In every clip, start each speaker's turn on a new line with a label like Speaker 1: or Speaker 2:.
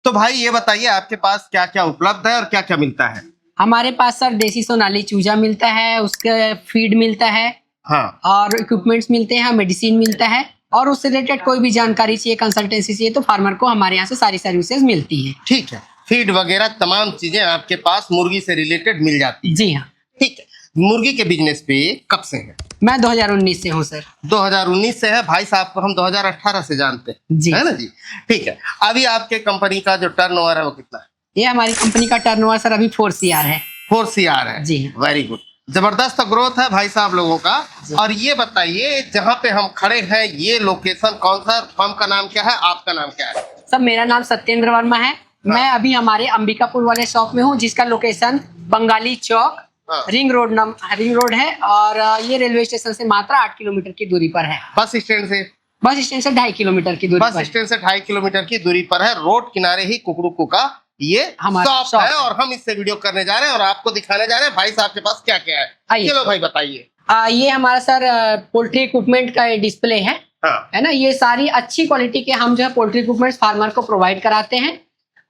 Speaker 1: तो भाई ये बताइए आपके पास क्या क्या उपलब्ध है और क्या क्या मिलता है?
Speaker 2: हमारे पास सर देसी सोनाली चूजा मिलता है, उसके फीड मिलता है
Speaker 1: हाँ।
Speaker 2: और इक्विपमेंट्स मिलते हैं, मेडिसिन मिलता है, और उससे रिलेटेड कोई भी जानकारी चाहिए, कंसल्टेंसी चाहिए, तो फार्मर को हमारे यहाँ से सारी सर्विसेज मिलती है।
Speaker 1: ठीक है, फीड वगैरह तमाम चीजें आपके पास मुर्गी से रिलेटेड मिल जाती है।
Speaker 2: जी हाँ।
Speaker 1: ठीक है, मुर्गी के बिजनेस पे कब से है?
Speaker 2: मैं 2019 से हूँ सर।
Speaker 1: 2019 से है। भाई साहब को हम 2018 से जानते हैं,
Speaker 2: जी।
Speaker 1: है ना जी? ठीक है, अभी आपके कंपनी का जो टर्नओवर है वो कितना है?
Speaker 2: ये हमारी कंपनी का टर्नओवर सर अभी 4 CR है।
Speaker 1: 4 CR है।
Speaker 2: जी।
Speaker 1: वेरी गुड, जबरदस्त ग्रोथ है भाई साहब लोगों का। और ये बताइए जहाँ पे हम खड़े हैं ये लोकेशन कौन सा, फर्म का नाम क्या है, आपका नाम क्या है?
Speaker 2: सर मेरा नाम सत्येंद्र वर्मा है। मैं अभी हमारे अंबिकापुर वाले शॉप में हूँ, जिसका लोकेशन बंगाली चौक रिंग रोड है, और ये रेलवे स्टेशन से मात्र 8 किलोमीटर की दूरी पर है।
Speaker 1: बस स्टैंड से?
Speaker 2: बस स्टैंड से 2.5 किलोमीटर की दूरी
Speaker 1: बस
Speaker 2: पर।
Speaker 1: स्टैंड से 2.5 किलोमीटर की दूरी पर है। रोड किनारे ही कुकड़ू का ये
Speaker 2: हमारा
Speaker 1: शॉप है, और हम इससे वीडियो करने जा रहे हैं और आपको दिखाने जा रहे हैं भाई साहब के पास क्या क्या है।
Speaker 2: आइए।
Speaker 1: चलो भाई बताइए।
Speaker 2: ये हमारा सर पोल्ट्री इक्विपमेंट का डिस्प्ले है।
Speaker 1: हाँ।
Speaker 2: है ना, ये सारी अच्छी क्वालिटी के हम जो है पोल्ट्री इक्विपमेंट्स फार्मर को प्रोवाइड कराते हैं।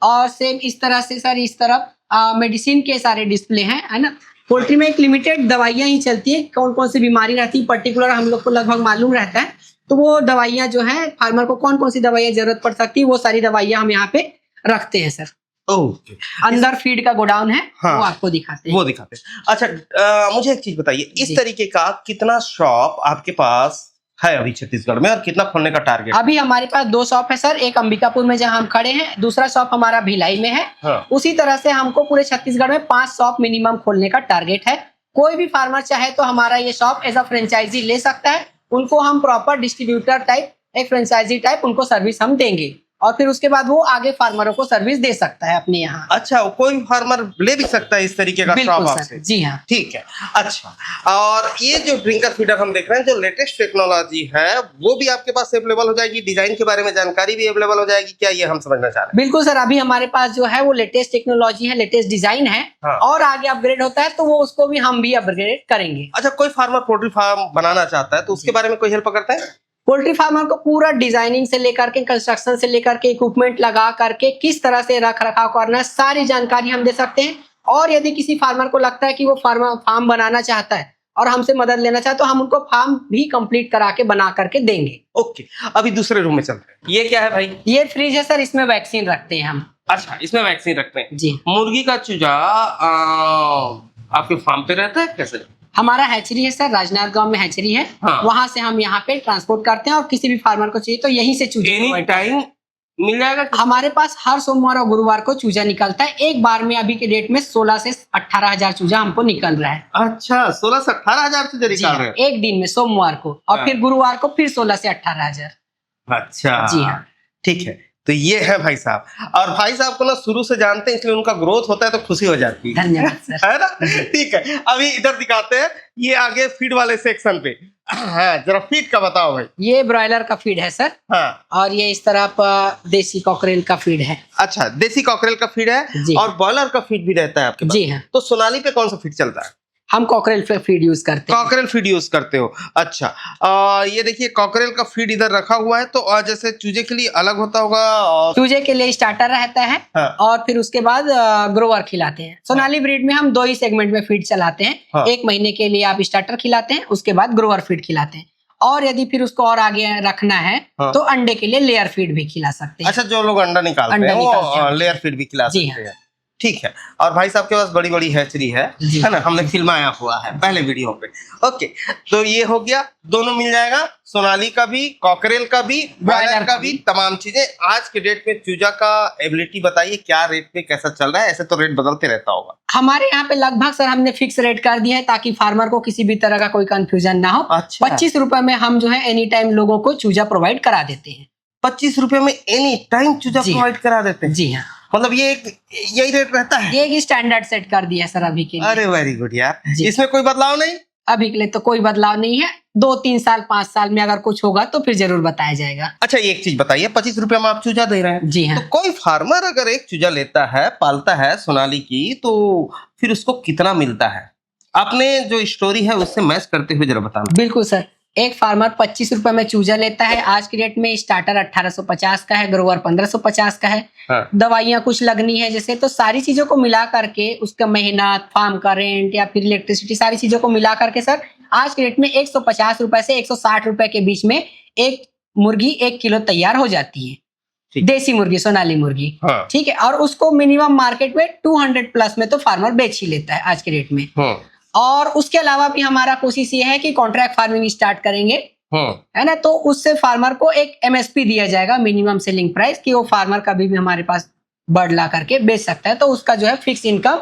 Speaker 2: और सेम इस तरह से सर इस तरफ मेडिसिन के सारे डिस्प्ले हैं, है ना। पोल्ट्री में एक लिमिटेड दवाइयाँ ही चलती है, कौन कौन सी बीमारी रहती है पर्टिकुलर हम लोग को लगभग मालूम रहता है, तो वो दवाइयाँ जो है फार्मर को कौन कौन सी दवाइयाँ जरूरत पड़ सकती है वो सारी दवाइयाँ हम यहाँ पे रखते हैं सर।
Speaker 1: ओके।
Speaker 2: अंदर फीड का गोडाउन है।
Speaker 1: हाँ।
Speaker 2: वो आपको दिखाते हैं।
Speaker 1: वो दिखाते हैं। अच्छा, मुझे एक चीज बताइए, इस तरीके का कितना शॉप आपके पास है अभी छत्तीसगढ़ में, और कितना खोलने का टारगेट?
Speaker 2: अभी हमारे पास 2 शॉप है सर, एक अंबिकापुर में जहां हम खड़े हैं, दूसरा शॉप हमारा भिलाई में है।
Speaker 1: हाँ।
Speaker 2: उसी तरह से हमको पूरे छत्तीसगढ़ में 5 शॉप मिनिमम खोलने का टारगेट है। कोई भी फार्मर चाहे तो हमारा ये शॉप एज अ फ्रेंचाइजी ले सकता है। उनको हम प्रॉपर डिस्ट्रीब्यूटर टाइप, एक फ्रेंचाइजी टाइप उनको सर्विस हम देंगे, और फिर उसके बाद वो आगे फार्मरों को सर्विस दे सकता है अपने यहाँ।
Speaker 1: अच्छा, कोई फार्मर ले भी सकता है इस तरीके का शॉप आपसे?
Speaker 2: जी हाँ।
Speaker 1: ठीक है। अच्छा, और ये जो ड्रिंकर फीडर हम देख रहे हैं, जो लेटेस्ट टेक्नोलॉजी है वो भी आपके पास अवेलेबल हो जाएगी? डिजाइन के बारे में जानकारी भी अवेलेबल हो जाएगी क्या, ये हम समझना चाह रहे हैं?
Speaker 2: बिल्कुल सर, अभी हमारे पास जो है वो लेटेस्ट टेक्नोलॉजी है, लेटेस्ट डिजाइन है।
Speaker 1: हाँ।
Speaker 2: और आगे अपग्रेड होता है तो वो उसको भी हम भी अपग्रेड करेंगे।
Speaker 1: अच्छा, कोई फार्मर पोल्ट्री फार्म बनाना चाहता है तो उसके बारे में कोई हेल्प करता है?
Speaker 2: पोल्ट्री फार्मर को पूरा डिजाइनिंग से लेकर के, कंस्ट्रक्शन से लेकर के, इक्विपमेंट लगा करके किस तरह से रख रखाव करना है, सारी जानकारी हम दे सकते हैं। और यदि किसी फार्मर को लगता है कि वो फार्म बनाना चाहता है और हमसे मदद लेना चाहता है, तो हम उनको फार्म भी कंप्लीट करा के बना करके देंगे।
Speaker 1: ओके, अभी दूसरे रूम में चलते हैं। ये क्या है भाई?
Speaker 2: ये फ्रिज है सर, इसमें वैक्सीन रखते हैं हम।
Speaker 1: अच्छा, इसमें वैक्सीन रखते हैं
Speaker 2: जी।
Speaker 1: मुर्गी का चूजा आपके फार्म पे रहता है कैसे?
Speaker 2: हमारा हैचरी है सर, राजनांदगांव में हैचरी है।
Speaker 1: हाँ।
Speaker 2: वहां से हम यहाँ पे ट्रांसपोर्ट करते हैं, और किसी भी फार्मर को चाहिए तो यहीं से चूजे
Speaker 1: एनी टाइम मिल जाएगा?
Speaker 2: हमारे पास हर सोमवार और गुरुवार को चूजा निकलता है। एक बार में अभी के डेट में 16 से 18 हजार चूजा हमको निकल रहा है।
Speaker 1: अच्छा, 16 से 18 हजार चूजे
Speaker 2: जी
Speaker 1: निकाल
Speaker 2: हाँ,
Speaker 1: रहे हैं
Speaker 2: एक दिन में सोमवार को, और
Speaker 1: हाँ।
Speaker 2: फिर गुरुवार को फिर 16 से 18 हजार।
Speaker 1: अच्छा
Speaker 2: जी हाँ।
Speaker 1: ठीक है, तो ये है भाई साहब। और भाई साहब को ना शुरू से जानते हैं, इसलिए उनका ग्रोथ होता है तो खुशी हो जाती है।
Speaker 2: धन्यवाद सर।
Speaker 1: है ना? ठीक है, अभी इधर दिखाते हैं, ये आगे फीड वाले सेक्शन पे। हाँ, जरा फीड का बताओ भाई।
Speaker 2: ये ब्रॉयलर का फीड है सर।
Speaker 1: हाँ।
Speaker 2: और ये इस तरह देसी कॉकरेल का फीड है।
Speaker 1: अच्छा, देसी कॉकरेल का फीड है
Speaker 2: जी।
Speaker 1: और बॉयलर का फीड भी रहता है आपके पास?
Speaker 2: जी हाँ।
Speaker 1: तो सोनाली पे कौन सा फीड चलता है?
Speaker 2: हम कॉकरेल फीड यूज करते हैं।
Speaker 1: कॉकरेल फीड यूज करते हो? अच्छा, ये देखिए कॉकरेल का फीड इधर रखा हुआ है, तो जैसे चूजे के लिए अलग होता होगा और
Speaker 2: चूजे के लिए स्टार्टर रहता है।
Speaker 1: हाँ।
Speaker 2: और फिर उसके बाद ग्रोवर खिलाते हैं। सोनाली ब्रीड में हम 2 ही सेगमेंट में फीड चलाते हैं।
Speaker 1: हाँ।
Speaker 2: 1 महीने के लिए आप स्टार्टर खिलाते हैं, उसके बाद ग्रोवर फीड खिलाते हैं। और यदि फिर उसको और आगे रखना है
Speaker 1: हाँ।
Speaker 2: तो अंडे के लिए लेयर फीड भी खिला सकते हैं।
Speaker 1: अच्छा, जो लोग अंडा निकालते
Speaker 2: अंडा
Speaker 1: हैं
Speaker 2: निकालते
Speaker 1: वो
Speaker 2: हैं।
Speaker 1: लेयर फीड भी खिला
Speaker 2: जी
Speaker 1: सकते
Speaker 2: हाँ।
Speaker 1: हैं। ठीक है, और भाई साहब के पास बड़ी बड़ी हैचरी है
Speaker 2: जी।
Speaker 1: ना, हमने फिल्माया हुआ है पहले वीडियो पे। ओके, तो ये हो गया, दोनों मिल जाएगा, सोनाली का भी, कॉकरेल का भी, ब्रॉयलर का भी, तमाम चीजें। आज के डेट में चूजा का एबिलिटी बताइए, क्या रेट पे कैसा चल रहा है? ऐसे तो रेट बदलते रहता होगा।
Speaker 2: हमारे यहाँ पे लगभग सर हमने फिक्स रेट कर दिया है, ताकि फार्मर को किसी भी तरह का कोई कंफ्यूजन ना हो।
Speaker 1: अच्छा।
Speaker 2: 25 रुपए में हम जो है एनी टाइम लोगों को चूजा प्रोवाइड करा देते हैं।
Speaker 1: 25 रुपए में एनी टाइम चूजा
Speaker 2: जी।
Speaker 1: प्रोवाइड करा देते हैं?
Speaker 2: जी हाँ।
Speaker 1: मतलब ये यही रेट रहता है?
Speaker 2: ये स्टैंडर्ड सेट कर दिया सर अभी के लिए।
Speaker 1: अरे वेरी गुड यार,
Speaker 2: जी।
Speaker 1: इसमें कोई बदलाव नहीं?
Speaker 2: अभी के लिए तो कोई बदलाव नहीं है। 2-3 साल 5 साल में अगर कुछ होगा तो फिर जरूर बताया जाएगा।
Speaker 1: अच्छा, एक चीज बताइए, 25 रुपए में आप चूजा दे रहे हैं?
Speaker 2: जी हाँ।
Speaker 1: तो कोई फार्मर अगर एक चूजा लेता है, पालता है सोनाली की, तो फिर उसको कितना मिलता है? आपने जो स्टोरी है उससे मैच करते हुए जरा बताना।
Speaker 2: बिल्कुल सर, एक फार्मर 25 रुपए में चूजा लेता है आज की डेट में। स्टार्टर 1850 का है, ग्रोवर 1550 का है।
Speaker 1: हाँ।
Speaker 2: दवाइयाँ कुछ लगनी है जैसे, तो सारी चीजों को मिला करके उसका मेहनत, फार्म का रेंट या फिर इलेक्ट्रिसिटी, सारी चीजों को मिला करके सर आज की डेट में 150 रुपए से 160 रुपए के बीच में एक मुर्गी 1 किलो तैयार हो जाती है।
Speaker 1: ठीक।
Speaker 2: देसी मुर्गी, सोनाली मुर्गी।
Speaker 1: हाँ।
Speaker 2: ठीक है, और उसको मिनिमम मार्केट में 200 प्लस में तो फार्मर बेच ही लेता है आज के डेट में।
Speaker 1: हाँ।
Speaker 2: और उसके अलावा भी हमारा कोशिश ये है कि कॉन्ट्रैक्ट फार्मिंग स्टार्ट करेंगे,
Speaker 1: हाँ।
Speaker 2: है ना, तो उससे फार्मर को एक एमएसपी दिया जाएगा, मिनिमम सेलिंग प्राइस, कि वो फार्मर कभी भी हमारे पास बर्ड ला करके बेच सकता है, तो उसका जो है फिक्स इनकम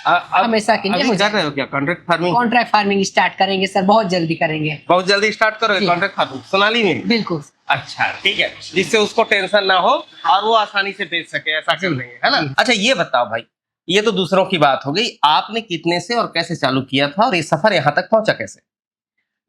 Speaker 2: हमेशा के लिए हो
Speaker 1: अभी कर
Speaker 2: जाएगा।
Speaker 1: रहे हो क्या contract farming?
Speaker 2: Contract farming start करेंगे सर, बहुत जल्दी करेंगे।
Speaker 1: बहुत जल्दी स्टार्ट करोगे
Speaker 2: जी।
Speaker 1: कॉन्ट्रैक्ट फार्मिंग सोनाली में?
Speaker 2: बिल्कुल।
Speaker 1: अच्छा ठीक है, जिससे उसको टेंशन ना हो और वो आसानी से बेच सके, ऐसा कर देंगे, है ना?
Speaker 2: जी।
Speaker 1: अच्छा ये बताओ भाई, ये तो दूसरों की बात हो गई, आपने कितने से और कैसे चालू किया था और ये सफर यहाँ तक पहुंचा कैसे?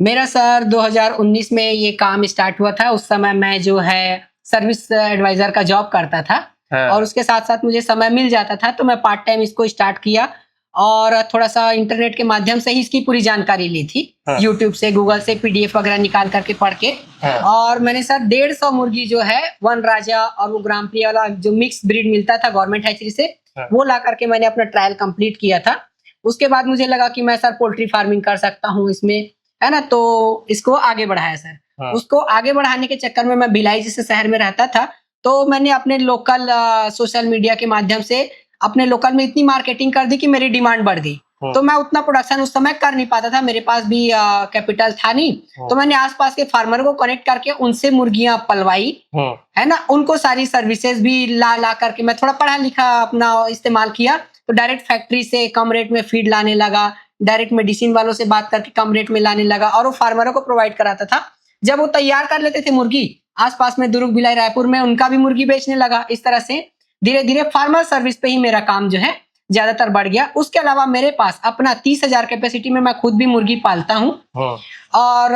Speaker 2: मेरा सर 2019 में ये काम स्टार्ट हुआ था। उस समय मैं जो है सर्विस एडवाइजर का जॉब करता था।
Speaker 1: हाँ।
Speaker 2: और उसके साथ साथ मुझे समय मिल जाता था तो मैं पार्ट टाइम इसको स्टार्ट किया और थोड़ा सा इंटरनेट के माध्यम से ही इसकी पूरी जानकारी ली थी।
Speaker 1: हाँ।
Speaker 2: यूट्यूब से, गूगल से पीडीएफ वगैरह निकाल करके पढ़ के।
Speaker 1: हाँ।
Speaker 2: और मैंने सर 150 मुर्गी जो है वन राजा और वो ग्राम प्रिया वाला जो मिक्स ब्रीड मिलता था गवर्नमेंट हैचरी से,
Speaker 1: हाँ।
Speaker 2: वो ला करके मैंने अपना ट्रायल कंप्लीट किया था। उसके बाद मुझे लगा कि मैं सर पोल्ट्री फार्मिंग कर सकता हूँ इसमें, है ना, तो इसको आगे बढ़ाया सर।
Speaker 1: हाँ।
Speaker 2: उसको आगे बढ़ाने के चक्कर में मैं भिलाई जैसे शहर में रहता था, तो मैंने अपने लोकल सोशल मीडिया के माध्यम से अपने लोकल में इतनी मार्केटिंग कर दी कि मेरी डिमांड बढ़ गई।
Speaker 1: हाँ।
Speaker 2: तो मैं उतना प्रोडक्शन उस समय कर नहीं पाता था, मेरे पास भी कैपिटल था नहीं।
Speaker 1: हाँ।
Speaker 2: तो मैंने आसपास के फार्मर को कनेक्ट करके उनसे मुर्गियां पलवाई,
Speaker 1: हाँ।
Speaker 2: है ना, उनको सारी सर्विसेज भी ला करके मैं थोड़ा पढ़ा लिखा अपना इस्तेमाल किया। तो डायरेक्ट फैक्ट्री से कम रेट में फीड लाने लगा, डायरेक्ट मेडिसिन वालों से बात करके कम रेट में लाने लगा और वो फार्मरों को प्रोवाइड कराता था। जब वो तैयार कर लेते थे मुर्गी, आसपास में दुर्ग, भिलाई, रायपुर में उनका भी मुर्गी बेचने लगा। इस तरह से धीरे धीरे फार्मर सर्विस पे ही मेरा काम जो है ज्यादातर बढ़ गया। उसके अलावा मेरे पास अपना 30,000 कैपेसिटी में मैं खुद भी मुर्गी पालता हूँ।
Speaker 1: हाँ।
Speaker 2: और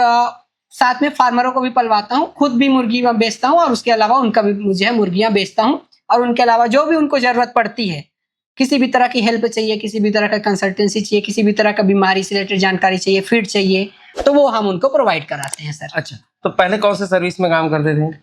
Speaker 2: साथ में फार्मरों को भी पलवाता हूँ, खुद भी मुर्गी मैं बेचता हूँ और उसके अलावा उनका भी मुझे मुर्गियां बेचता हूँ। और उनके अलावा जो भी उनको जरूरत पड़ती है, किसी भी तरह की हेल्प चाहिए, किसी भी तरह का कंसल्टेंसी चाहिए, किसी भी तरह का बीमारी से रिलेटेड जानकारी चाहिए, फीड चाहिए, तो वो हम उनको प्रोवाइड कराते हैं सर।
Speaker 1: अच्छा, तो पहले कौन से सर्विस में काम करते थे?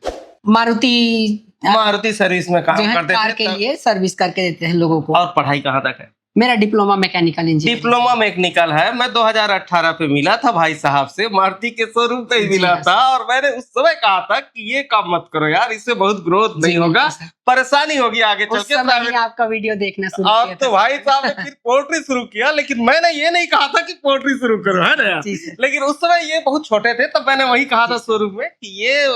Speaker 2: मारुति
Speaker 1: सर्विस में
Speaker 2: जो
Speaker 1: काम
Speaker 2: है
Speaker 1: करते
Speaker 2: कार
Speaker 1: थे
Speaker 2: के लिए सर्विस करके देते हैं लोगों को।
Speaker 1: और पढ़ाई कहाँ तक है?
Speaker 2: मेरा diploma mechanical engineering.
Speaker 1: Diploma mechanical है। मैं 2018 पे मिला था भाई साहब से, मारुति के शोरूम पे ही मिला
Speaker 2: जी,
Speaker 1: था और मैंने उस समय कहा था कि ये काम मत करो यार, इससे बहुत ग्रोथ नहीं होगा, परेशानी होगी आगे चल
Speaker 2: उस
Speaker 1: के।
Speaker 2: समय ही आपका वीडियो देखना शुरू
Speaker 1: और
Speaker 2: किया
Speaker 1: तो
Speaker 2: था।
Speaker 1: भाई साहब ने फिर पोल्ट्री शुरू किया, लेकिन मैंने ये नहीं कहा था कि पोल्ट्री शुरू करो, है ना यार?
Speaker 2: जी सर।
Speaker 1: लेकिन उस समय ये बहुत छोटे थे, तब मैंने वही कहा था शोरूम में कि ये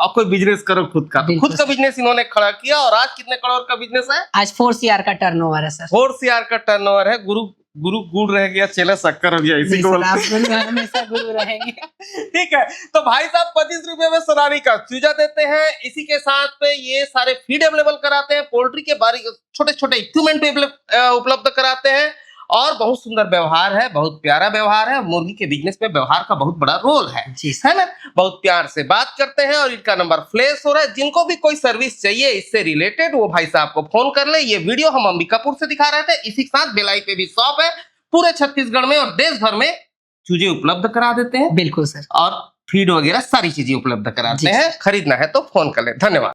Speaker 1: कोई बिजनेस करो खुद का। तो
Speaker 2: बिल्कुल
Speaker 1: खुद का बिजनेस इन्होंने खड़ा किया और आज कितने करोड़ का बिजनेस है?
Speaker 2: आज 4 CR का टर्नओवर है सर।
Speaker 1: 4 CR का टर्नओवर है। गुरु गुरु गुड़ रह गया, चेला शक्कर हो गया, इसी
Speaker 2: जी
Speaker 1: को
Speaker 2: सर,
Speaker 1: बोलते
Speaker 2: आप
Speaker 1: हैं।
Speaker 2: गुरु हमेशा गुरु रहेंगे।
Speaker 1: ठीक है, तो भाई साहब 25 रुपए में सोनाली का चूजा देते हैं, इसी के साथ पे ये सारे फीड अवेलेबल कराते हैं, पोल्ट्री के बारीक छोटे छोटे इक्विपमेंट भी उपलब्ध कराते हैं और बहुत सुंदर व्यवहार है, बहुत प्यारा व्यवहार है। मुर्गी के बिजनेस में व्यवहार का बहुत बड़ा रोल है,
Speaker 2: जी सर।
Speaker 1: है ना? बहुत प्यार से बात करते हैं और इनका नंबर फ्लैश हो रहा है। जिनको भी कोई सर्विस चाहिए इससे रिलेटेड, वो भाई साहब को फोन कर ले। ये वीडियो हम अंबिकापुर से दिखा रहे थे, इसी के साथ भिलाई पे भी शॉप है। पूरे छत्तीसगढ़ में और देश भर में चूजे उपलब्ध करा देते हैं,
Speaker 2: बिल्कुल सर।
Speaker 1: और फीड वगैरह सारी चीजें उपलब्ध कराते
Speaker 2: जी
Speaker 1: हैं। खरीदना है तो फोन कर ले। धन्यवाद।